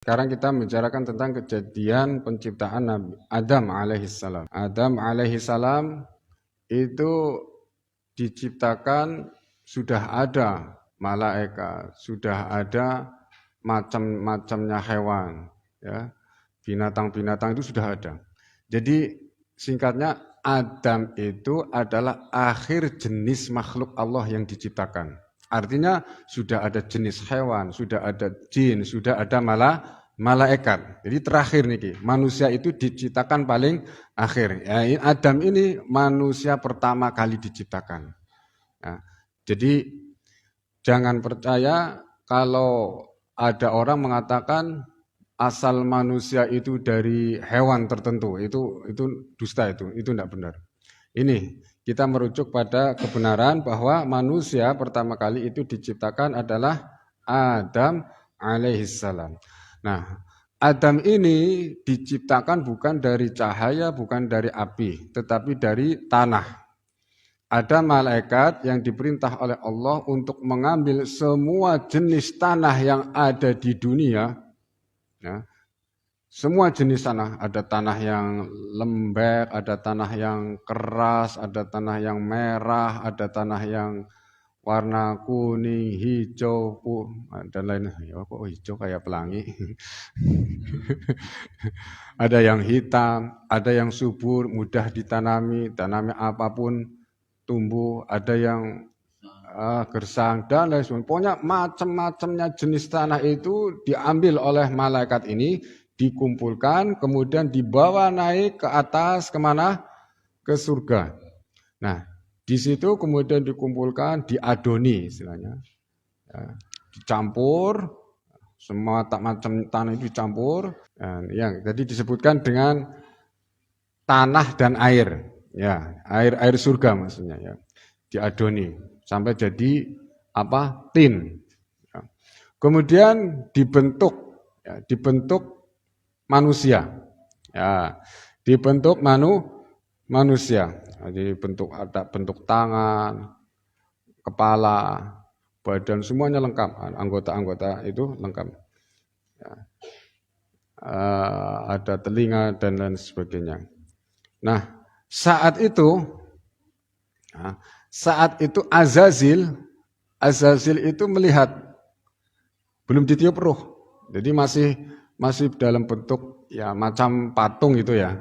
Sekarang kita membicarakan tentang kejadian penciptaan Nabi Adam alaihissalam. Adam alaihissalam itu diciptakan sudah ada malaikat, sudah ada macam-macamnya hewan, ya. Binatang-binatang itu sudah ada. Jadi singkatnya Adam itu adalah akhir jenis makhluk Allah yang diciptakan. Artinya sudah ada jenis hewan, sudah ada jin, sudah ada malaikat. Jadi terakhir nih, manusia itu diciptakan paling akhir. Ya, Adam ini manusia pertama kali diciptakan. Ya, jadi jangan percaya kalau ada orang mengatakan asal manusia itu dari hewan tertentu, itu dusta, itu tidak benar. Ini kita merujuk pada kebenaran bahwa manusia pertama kali itu diciptakan adalah Adam alaihissalam. Nah, Adam ini diciptakan bukan dari cahaya, bukan dari api, tetapi dari tanah. Ada malaikat yang diperintah oleh Allah untuk mengambil semua jenis tanah yang ada di dunia, ya. Semua jenis tanah, ada tanah yang lembek, ada tanah yang keras, ada tanah yang merah, ada tanah yang warna kuning, hijau, dan lain. Ya, kok hijau kayak pelangi. Ada yang hitam, ada yang subur, mudah ditanami, tanami apapun tumbuh, ada yang gersang dan lain sebagainya. Pokoknya macam-macamnya jenis tanah itu diambil oleh malaikat ini, dikumpulkan, kemudian dibawa naik ke atas, kemana? Ke surga. Nah, di situ kemudian dikumpulkan, diadoni istilahnya. Ya, dicampur, semua macam tanah itu dicampur. Ya, jadi disebutkan dengan tanah dan air. Ya, air surga maksudnya, ya. Diadoni sampai jadi tin. Ya. Kemudian dibentuk, ya, dibentuk manusia, ya, dibentuk manusia. Jadi ada bentuk tangan, kepala, badan, semuanya lengkap, anggota-anggota itu lengkap. Ya. Ada telinga dan lain sebagainya. Nah, saat itu Azazil itu melihat, belum ditiup ruh, jadi masih dalam bentuk ya macam patung gitu ya.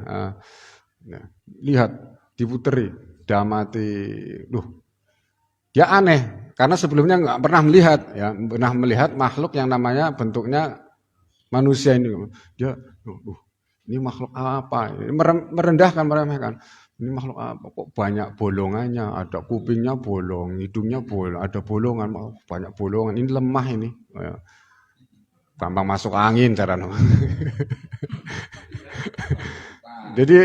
Lihat, diputeri, damati, dia aneh karena sebelumnya nggak pernah melihat makhluk yang namanya bentuknya manusia ini. Dia, ini makhluk apa? Merendahkan, meremehkan. Ini makhluk apa? Kok banyak bolongannya? Ada kupingnya bolong, hidungnya bolong, ada bolongan, banyak bolongan. Ini lemah ini. Gampang masuk angin cara. Jadi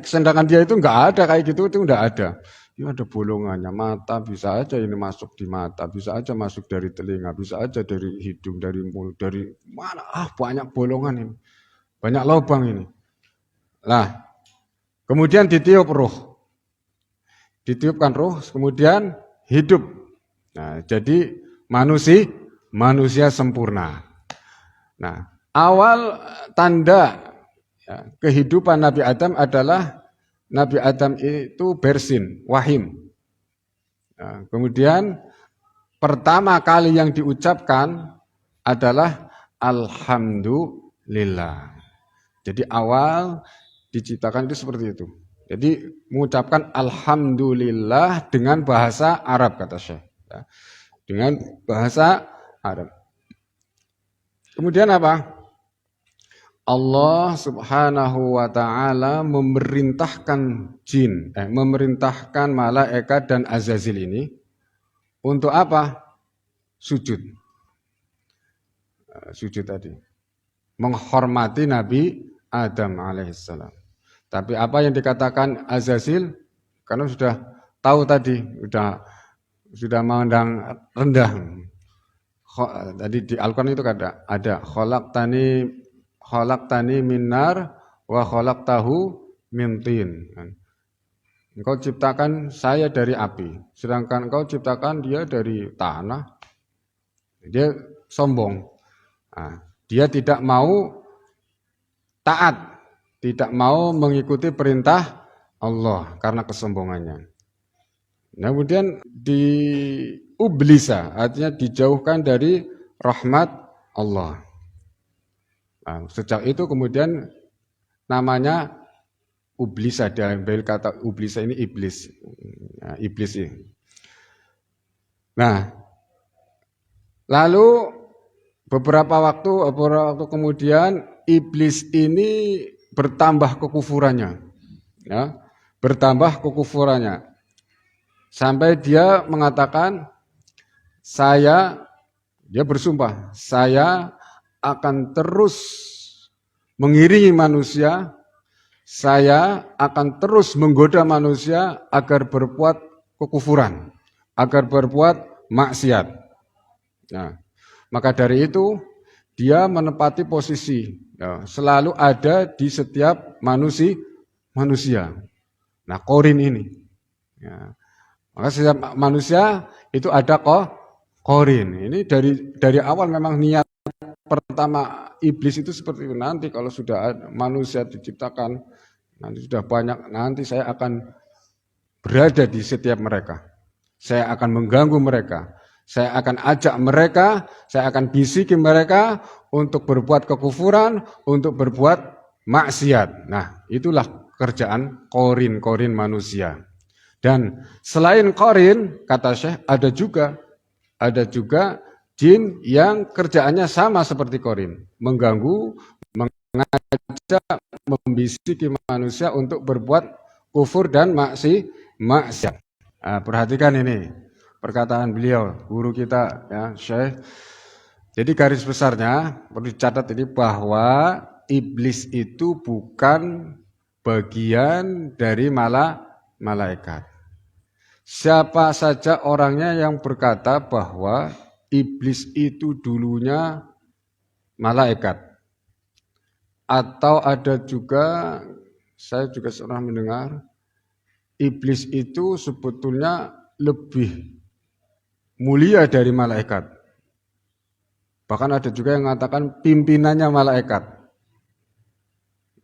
sedangkan dia itu nggak ada kayak gitu, itu nggak ada. Ini ada bolongannya, mata bisa aja ini masuk di mata, bisa aja masuk dari telinga, bisa aja dari hidung, dari mulut, dari mana? Banyak bolongan ini, banyak lubang ini. Nah, kemudian ditiup ruh, ditiupkan ruh, kemudian hidup. Nah, jadi manusia sempurna. Nah, awal tanda kehidupan Nabi Adam adalah Nabi Adam itu bersin, wahim. Nah, kemudian pertama kali yang diucapkan adalah Alhamdulillah. Jadi awal diciptakan itu seperti itu. Jadi mengucapkan Alhamdulillah dengan bahasa Arab, kata Syekh. Dengan bahasa Arab. Kemudian apa? Allah subhanahu wa ta'ala memerintahkan memerintahkan malaikat dan Azazil ini untuk apa? Sujud. Sujud tadi. Menghormati Nabi Adam alaihissalam. Tapi apa yang dikatakan Azazil? Karena sudah tahu tadi, sudah memandang rendah. Tadi di Al-Quran itu ada khalaqtani minnar wa khalaqtahu min tin. Engkau ciptakan saya dari api, sedangkan engkau ciptakan dia dari tanah. Dia sombong. Nah, Dia tidak mau taat, tidak mau mengikuti perintah Allah karena kesombongannya. Nah, kemudian diublisa, artinya dijauhkan dari rahmat Allah. Nah, sejak itu kemudian namanya ublisa, dalam kata ublisa ini iblis. Nah, iblis ini. Nah, lalu beberapa waktu kemudian iblis ini bertambah kekufurannya. Ya, bertambah kekufurannya. Sampai dia mengatakan, dia bersumpah, saya akan terus mengiringi manusia, saya akan terus menggoda manusia agar berbuat kekufuran, agar berbuat maksiat. Nah, maka dari itu dia menempati posisi, ya, selalu ada di setiap manusia. Nah, korin ini. Ya. Maka setiap manusia itu ada korin. Ini dari awal memang niat pertama iblis itu seperti itu. Nanti kalau sudah ada manusia diciptakan, nanti sudah banyak, nanti saya akan berada di setiap mereka. Saya akan mengganggu mereka. Saya akan ajak mereka, saya akan bisiki mereka untuk berbuat kekufuran, untuk berbuat maksiat. Nah, itulah kerjaan korin manusia. Dan selain korin, kata Syekh, ada juga jin yang kerjaannya sama seperti korin, mengganggu, mengajak, membisiki manusia untuk berbuat kufur dan maksiat. Nah, perhatikan ini perkataan beliau, guru kita, ya, Syekh. Jadi garis besarnya perlu dicatat ini bahwa iblis itu bukan bagian dari malaikat. Siapa saja orangnya yang berkata bahwa iblis itu dulunya malaikat. Atau ada juga, saya juga pernah mendengar, iblis itu sebetulnya lebih mulia dari malaikat. Bahkan ada juga yang mengatakan pimpinannya malaikat.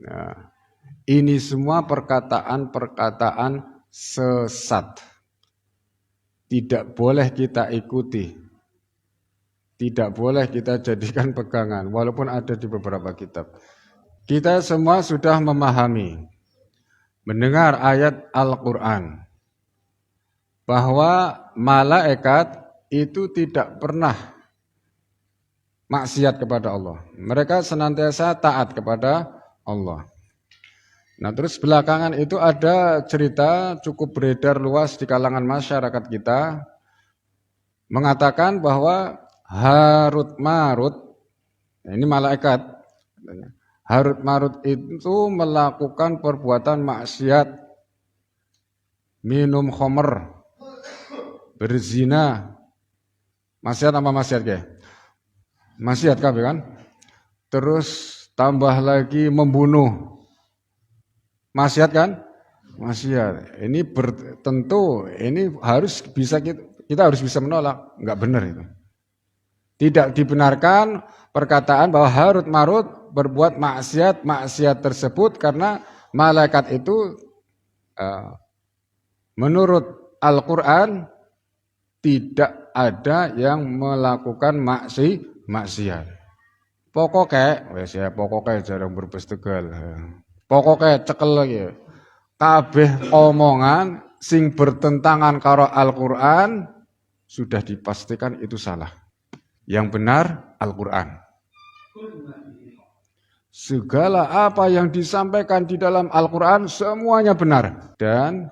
Nah, ini semua perkataan-perkataan sesat. Tidak boleh kita ikuti, tidak boleh kita jadikan pegangan, walaupun ada di beberapa kitab. Kita semua sudah memahami, mendengar ayat Al-Quran, bahwa malaikat itu tidak pernah maksiat kepada Allah. Mereka senantiasa taat kepada Allah. Nah, terus belakangan itu ada cerita cukup beredar luas di kalangan masyarakat kita, mengatakan bahwa Harut Marut, ini malaikat, Harut Marut itu melakukan perbuatan maksiat, minum khamr, berzina, maksiat apa maksiat ya? Maksiat kan? Terus tambah lagi membunuh. Maksiat kan? Maksiat. Ini tentu ini harus bisa kita harus bisa menolak, enggak benar itu. Tidak dibenarkan perkataan bahwa Harut Marut berbuat maksiat tersebut karena malaikat itu menurut Al-Qur'an tidak ada yang melakukan maksiat. Pokoknya jarang berbes tegal. Pokoknya cekel lagi. Kabeh omongan sing bertentangan karo Al-Qur'an sudah dipastikan itu salah. Yang benar Al-Qur'an. Segala apa yang disampaikan di dalam Al-Qur'an semuanya benar, dan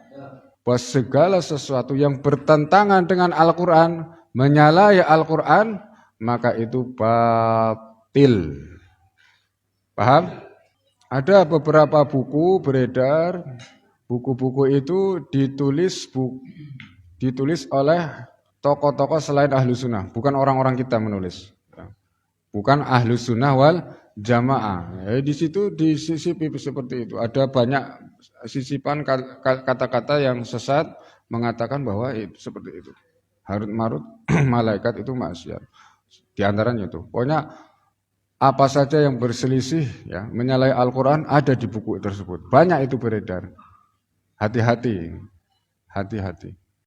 bahwa segala sesuatu yang bertentangan dengan Al-Qur'an, menyalahi Al-Qur'an, maka itu batil. Paham? Ada beberapa buku beredar, buku-buku itu ditulis oleh tokoh-tokoh selain Ahlu Sunnah, bukan orang-orang kita menulis, bukan Ahlu Sunnah wal Jamaah. Di situ disisipi seperti itu. Ada banyak sisipan kata-kata yang sesat mengatakan bahwa itu seperti itu. Harut Marut malaikat itu maksiat. Di antaranya itu. Pokoknya apa saja yang berselisih, ya, menyalahi Al-Quran ada di buku tersebut. Banyak itu beredar. Hati-hati, hati-hati.